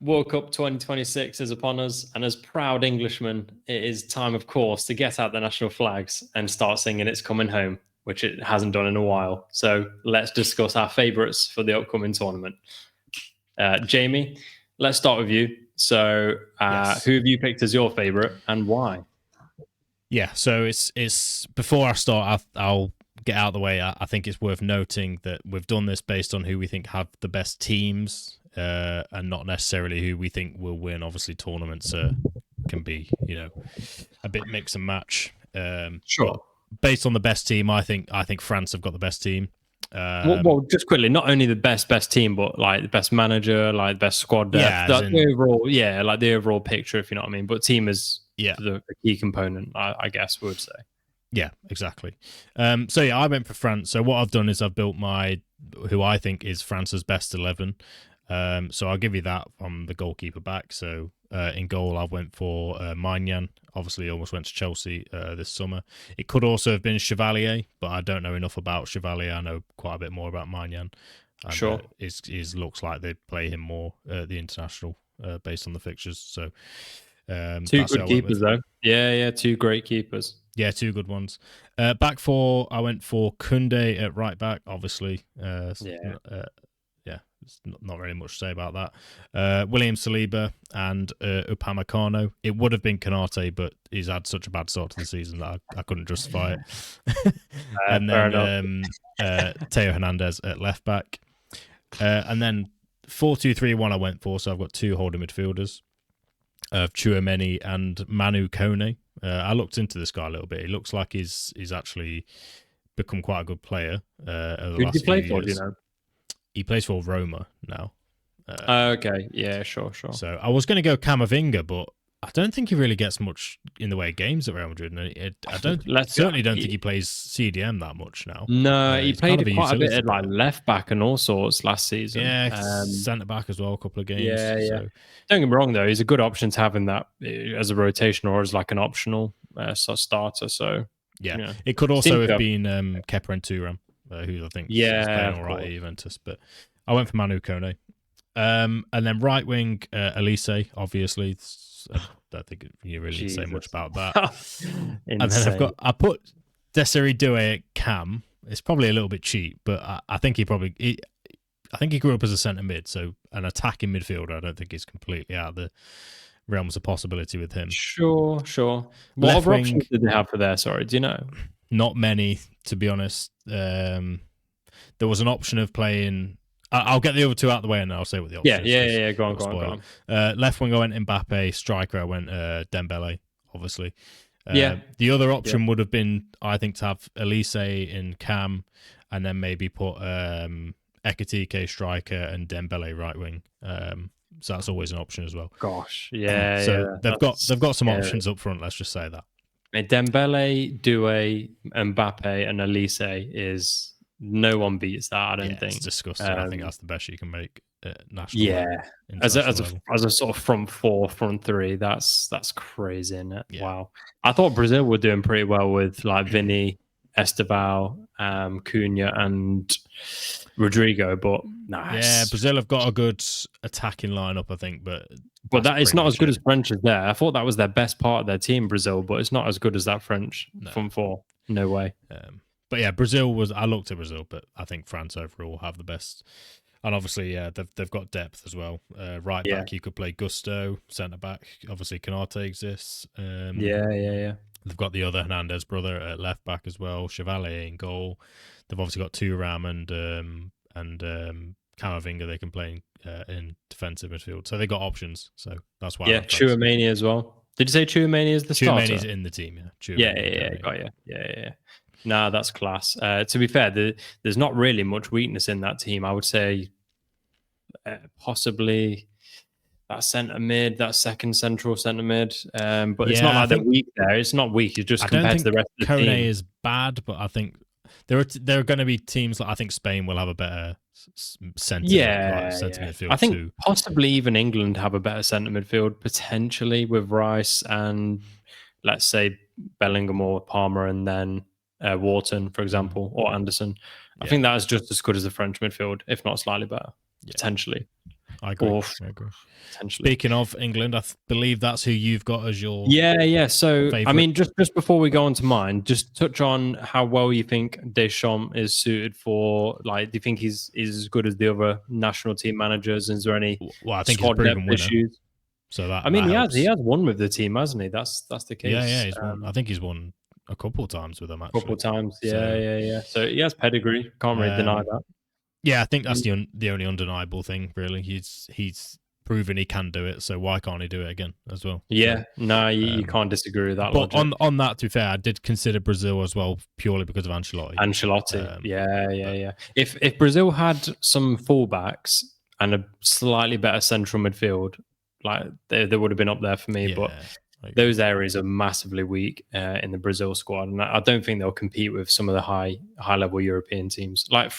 World Cup 2026 is upon us, and as proud Englishmen, it is time, of course, to get out the national flags and start singing It's Coming Home, which it hasn't done in a while. So let's discuss our favourites for the upcoming tournament. Jamie, let's start with you. So Yes. who have you picked as your favourite and why? Yeah, so it's before I start, I'll get out of the way. I think it's worth noting that we've done this based on who we think have the best teams, and not necessarily who we think will win. Obviously, tournaments can be, a bit mix and match. Sure. But based on the best team, I think France have got the best team. Well, just quickly, not only the best team, but like the best manager, like the best squad depth. Yeah, The overall, like the overall picture, if you know what I mean. But team is the key component, I guess we would say. Yeah, exactly. So I went for France. So what I've done is I've built who I think is France's best 11. So I'll give you that from the goalkeeper back. So in goal, I went for Maignan. Obviously, he almost went to Chelsea this summer. It could also have been Chevalier, but I don't know enough about Chevalier. I know quite a bit more about Maignan. And, sure. It looks like they play him more the international based on the fixtures. So two good keepers, though. Yeah, two great keepers. Yeah, two good ones. Back four, I went for Koundé at right back, obviously. There's not really much to say about that. William Saliba and Upamecano. It would have been Konate, but he's had such a bad start to the season that I couldn't justify it. And then Theo Hernandez at left back. And then 4-2-3-1 I went for, so I've got two holding midfielders of Tchouaméni and Manu Kone. I looked into this guy a little bit. He looks like he's actually become quite a good player. Who did he play for, do you know? He plays for Roma now. Okay, yeah, sure. So I was going to go Camavinga, but I don't think he really gets much in the way of games at Real Madrid. I certainly don't think he plays CDM that much now. No, he played quite a bit at like left back and all sorts last season. Yeah, centre back as well, a couple of games. Yeah. So. Don't get me wrong though, he's a good option to have in that as a rotation or as like an optional starter. So yeah, it could also have been Kepa and Thuram, who I think is playing all right at Juventus. But I went for Manu Kone. And then right wing, Elise, obviously. I don't think you really didn't say much about that. And then I put Desiree Doué at cam. It's probably a little bit cheap, but I think he grew up as a centre mid, so an attacking midfielder. I don't think is completely out of the realms of possibility with him. Sure. What other options did they have for there? Sorry, do you know? Not many, to be honest. There was an option of playing. I'll get the other two out of the way and then I'll say what the option is. Yeah. Go on. Left wing, I went Mbappe. Striker, I went Dembele, obviously. The other option would have been, I think, to have Elise in cam and then maybe put Ekitike striker and Dembele right wing. So that's always an option as well. Gosh, they've got some options up front, let's just say that. Dembele, Doué, Mbappe and Elise is... No one beats that, I don't think. It's disgusting. I think that's the best you can make national. Yeah, as a sort of front four, front three, that's crazy, isn't it? Yeah. Wow. I thought Brazil were doing pretty well with like Vini, Esteval, Cunha, and Rodrigo, but yeah, Brazil have got a good attacking lineup, I think, but that it's not as good as French is there. I thought that was their best part of their team, Brazil, but it's not as good as that French front four. No way. But yeah, I looked at Brazil, but I think France overall have the best. And obviously, they've got depth as well. Right back, you could play Gusto. Centre back, obviously, Konate exists. Yeah. They've got the other Hernandez brother at left back as well. Chevalier in goal. They've obviously got Thuram and Camavinga they can play in defensive midfield. So they got options. So that's why. Yeah, Tchouaméni as well. Did you say Tchouaméni is the starter? Tchouaméni's in the team, yeah. Got you. Yeah. Nah, that's class. To be fair, there's not really much weakness in that team. I would say possibly that centre mid, that second central centre mid. But it's not like they're weak there. It's not weak. It's just compared to the rest of the team. Kone is bad, but I think there are going to be teams like I think Spain will have a better centre midfield. I think possibly even England have a better centre midfield potentially with Rice and let's say Bellingham or Palmer and then Wharton, for example, or Anderson. I think that is just as good as the French midfield, if not slightly better, potentially. I agree. Speaking of England, I believe that's who you've got as your So favorite. I mean, just before we go on to mine, just touch on how well you think Deschamps is suited for. Like, do you think he's as good as the other national team managers? Is there any I think he's a proven winner issues? So that I mean, that he has won with the team, hasn't he? That's the case. Yeah, he's won. I think he's won a couple of times with them. Actually, a couple of times. Yeah. So he has pedigree. Can't really deny that. Yeah, I think that's the only undeniable thing. Really, he's proven he can do it. So why can't he do it again as well? Yeah, so, no, you can't disagree with that. But logic. on that, to be fair, I did consider Brazil as well purely because of Ancelotti. Yeah. If Brazil had some fullbacks and a slightly better central midfield, like they would have been up there for me. But those areas are massively weak in the Brazil squad, and I don't think they'll compete with some of the high level European teams. Like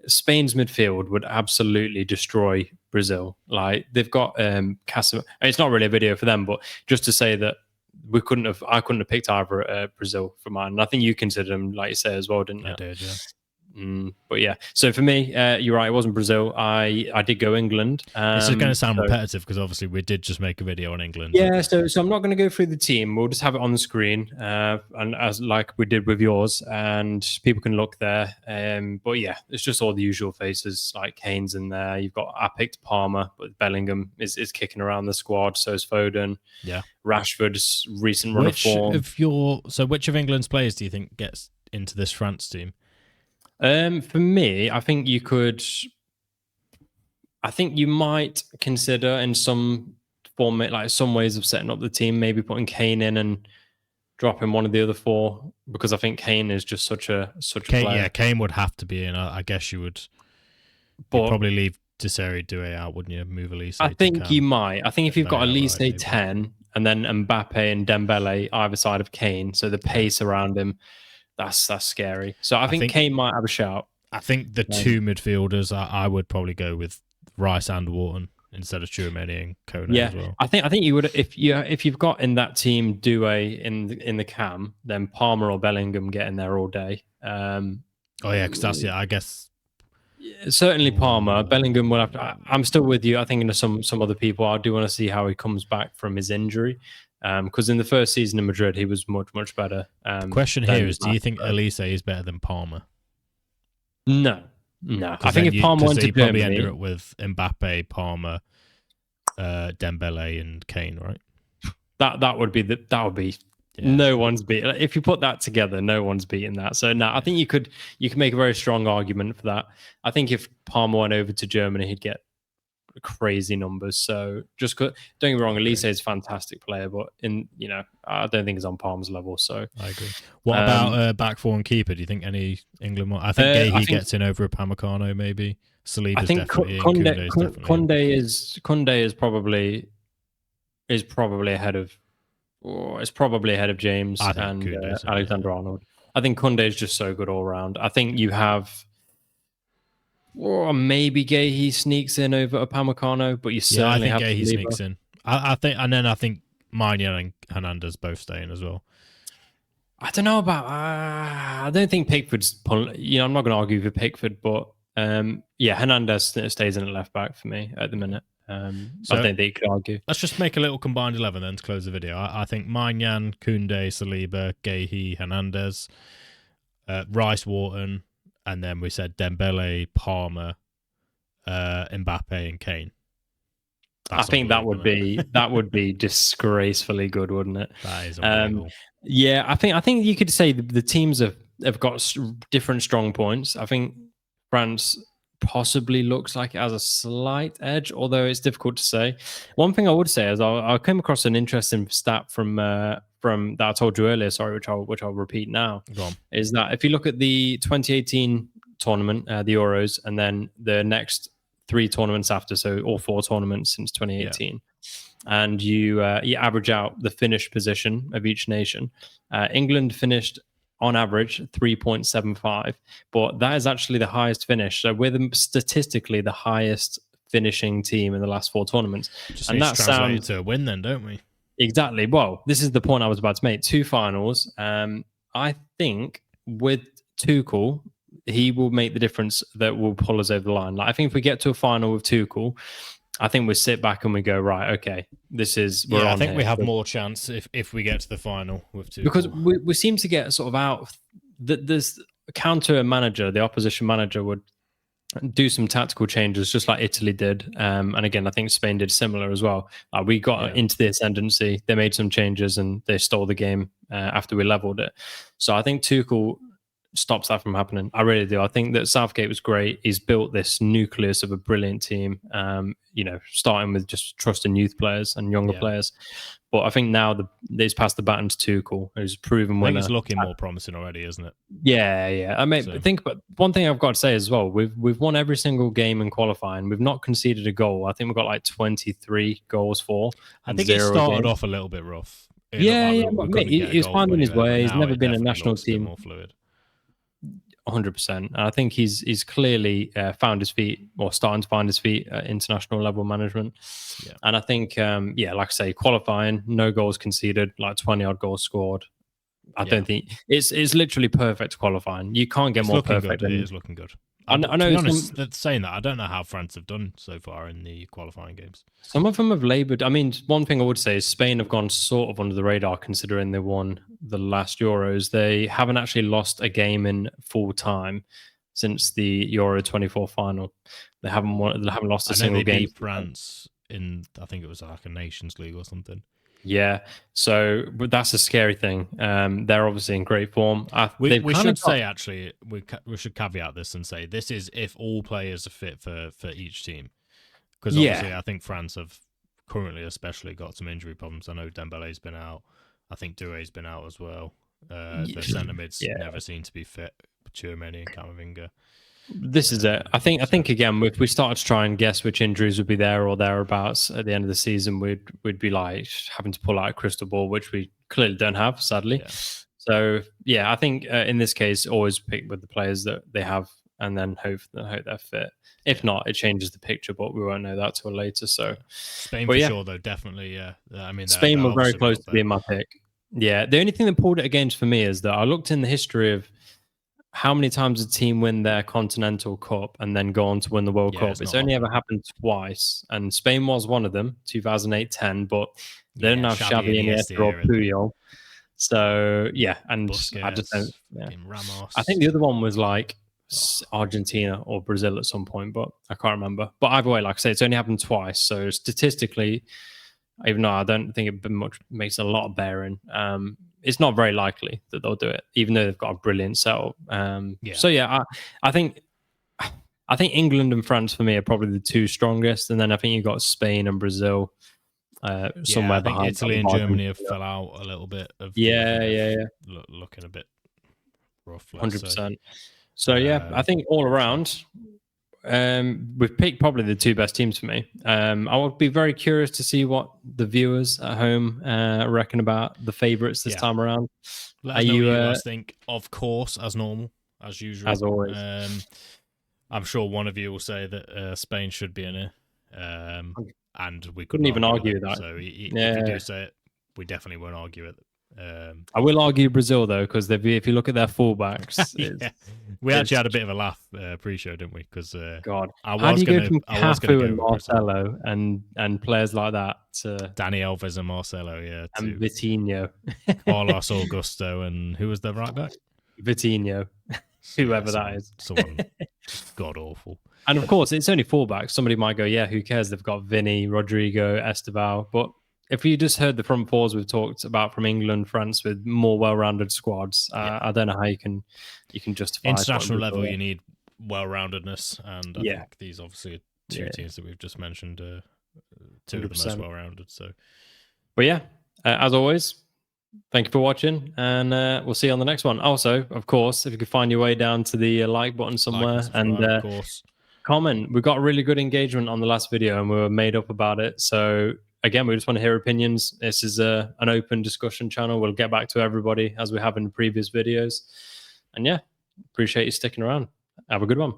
Spain's midfield would absolutely destroy Brazil. Like they've got Casemiro. It's not really a video for them, but just to say that I couldn't have picked either Brazil for mine. And I think you considered them, like you say, as well, didn't you? I did, yeah. But yeah, so for me, you're right. It wasn't Brazil. I did go England. This is going to sound repetitive because obviously we did just make a video on England. Yeah, so I'm not going to go through the team. We'll just have it on the screen, and as like we did with yours, and people can look there. But yeah, it's just all the usual faces. Like Kane's in there. You've got I picked Palmer, but Bellingham is kicking around the squad. So is Foden. Yeah, Rashford's recent run of form. Which of England's players do you think gets into this France team? For me, I think you might consider in some format, like some ways of setting up the team, maybe putting Kane in and dropping one of the other four, because I think Kane is just such a player. Yeah, Kane would have to be in. I guess you would. You'd probably leave Desiree Doué out, wouldn't you? Move Elise. I think you might. I think if you've got Elise 10 and then Mbappe and Dembele either side of Kane, so the pace around him. That's scary. So I think Kane might have a shout. I think the two midfielders, I would probably go with Rice and Wharton instead of Tchouaméni and Kone as well. I think you would if you've got in that team Doué in the cam, then Palmer or Bellingham get in there all day. Because that's I guess certainly Palmer. Bellingham will have to. I'm still with you. I think in some other people, I do want to see how he comes back from his injury. Because in the first season in Madrid, he was much better. The question here is, do you think Elise is better than Palmer? No. I think if Palmer went to Germany, probably ended up with Mbappe, Palmer, Dembele, and Kane, right? That would be no one's beating. If you put that together, no one's beating that. So no, I think you could make a very strong argument for that. I think if Palmer went over to Germany, he'd get crazy numbers. So just don't get me wrong, Elise is a fantastic player, but I don't think he's on Palmer's level. So I agree. What about back four and keeper? Do you think any England? I think Gahey gets in over Upamecano, maybe. Saliba's I think Kunde is probably ahead of. It's probably ahead of James and Alexander Arnold. I think Kunde is just so good all around. I think you have. Or maybe Gahey sneaks in over Upamecano, but you certainly have Gahey sneaks in. I think Maignan and Hernandez both staying as well. I don't know about. I don't think Pickford's. I'm not going to argue for Pickford, but Hernandez stays in at left back for me at the minute. I don't think you could argue. Let's just make a little combined 11 then to close the video. I think Maignan, Koundé, Saliba, Gahey, Hernandez, Rice, Wharton. And then we said Dembele, Palmer, Mbappe, and Kane. I think that would be disgracefully good, wouldn't it? That is unbelievable. I think you could say the teams have got different strong points. I think France possibly looks like it has a slight edge, although it's difficult to say. One thing I would say is I came across an interesting stat from that I told you earlier, which I'll repeat now, is that if you look at the 2018 tournament, the Euros, and then the next 3 tournaments after, so all 4 tournaments since 2018, and you average out the finish position of each nation, England finished on average 3.75, but that is actually the highest finish. So we're statistically the highest finishing team in the last 4 tournaments. And that sounds to a win then, don't we? Exactly. Well, this is the point I was about to make. 2 finals. I think with Tuchel, he will make the difference that will pull us over the line. Like, I think if we get to a final with Tuchel, I think we sit back and we go, right, okay, we're on I think here. we have more chance if we get to the final with Tuchel. Because we seem to get sort of out that there's counter manager, the opposition manager would do some tactical changes just like Italy did. And again, I think Spain did similar as well. We got into the ascendancy. They made some changes and they stole the game after we leveled it. So I think Tuchel stops that from happening. I really do. I think that Southgate was great. He's built this nucleus of a brilliant team, starting with just trusting youth players and younger players. But I think now it's passed the baton to Tuchel, who's a proven winner. I think it's looking more promising already, isn't it? Yeah. I mean, think about one thing I've got to say as well. We've won every single game in qualifying. We've not conceded a goal. I think we've got like 23 goals for. I think it started off a little bit rough. He was finding his way. He's never been a national team. More fluid. 100%. I think he's clearly found his feet, or starting to find his feet at international level management. Yeah. And I think, like I say, qualifying, no goals conceded, like 20 odd goals scored. I don't think it's literally perfect qualifying. You can't get more perfect. It is looking good. I know. To be honest, saying that, I don't know how France have done so far in the qualifying games. Some of them have laboured. I mean, one thing I would say is Spain have gone sort of under the radar considering they won the last Euros. They haven't actually lost a game in full time since the Euro 24 final. They haven't lost a single game. They beat France in, I think it was like a Nations League or something. Yeah, so but that's a scary thing. They're obviously in great form. We should say, actually, we should caveat this and say this is if all players are fit for each team. Because obviously I think France have currently especially got some injury problems. I know Dembele's been out. I think Doué's been out as well. The centre mids never seem to be fit. Tchouaméni and Camavinga. This is it. I think again, if we started to try and guess which injuries would be there or thereabouts at the end of the season, we'd be like having to pull out a crystal ball, which we clearly don't have, sadly. Yeah. So I think in this case, always pick with the players that they have, and then hope they're fit. If not, it changes the picture, but we won't know that till later. So Spain for sure, though, definitely. Yeah, I mean, Spain were very close to being my pick. Yeah, the only thing that pulled it against for me is that I looked in the history of how many times a team win their Continental Cup and then go on to win the World Cup. It's only ever happened twice, and Spain was one of them, 2008-10, but they don't have Xavi, Iniesta, or Puyol. So, and Busquets, I just don't... Yeah. Ramos. I think the other one was like Argentina or Brazil at some point, but I can't remember. But either way, like I say, it's only happened twice, so statistically, even though I don't think it much makes a lot of bearing, it's not very likely that they'll do it, even though they've got a brilliant setup. So I think England and France for me are probably the two strongest, and then I think you've got Spain and Brazil somewhere behind. Italy and Germany have fell out a little bit. Looking a bit rough. 100%. So I think all around, we've picked probably the two best teams for me. I would be very curious to see what the viewers at home reckon about the favourites this time around. Let us know what you guys think. Of course, as normal, as usual, as always. I'm sure one of you will say that Spain should be in it, and we couldn't even argue that. So if you do say it, we definitely won't argue it. I will argue Brazil though, because if you look at their fullbacks, we actually had a bit of a laugh pre-show, didn't we? Because God, how do you go from Cafu and Marcelo and players like that to Dani Alves and Marcelo, and Vitinho, Carlos Augusto, and who was the right back? Vitinho, whoever that is, someone god awful. And of course, it's only fullbacks. Somebody might go, who cares? They've got Vinny, Rodrigo, Esteval, but if you just heard the front fours we've talked about from England, France with more well-rounded squads, I don't know how you can justify international level. You need well-roundedness, and I think these obviously two teams that we've just mentioned are two 100%. Of the most well-rounded. So, but as always, thank you for watching, and we'll see you on the next one. Also, of course, if you could find your way down to the like button somewhere of course, comment. We got really good engagement on the last video, and we were made up about it. So. Again, we just want to hear opinions. This is an open discussion channel. We'll get back to everybody as we have in the previous videos. And appreciate you sticking around. Have a good one.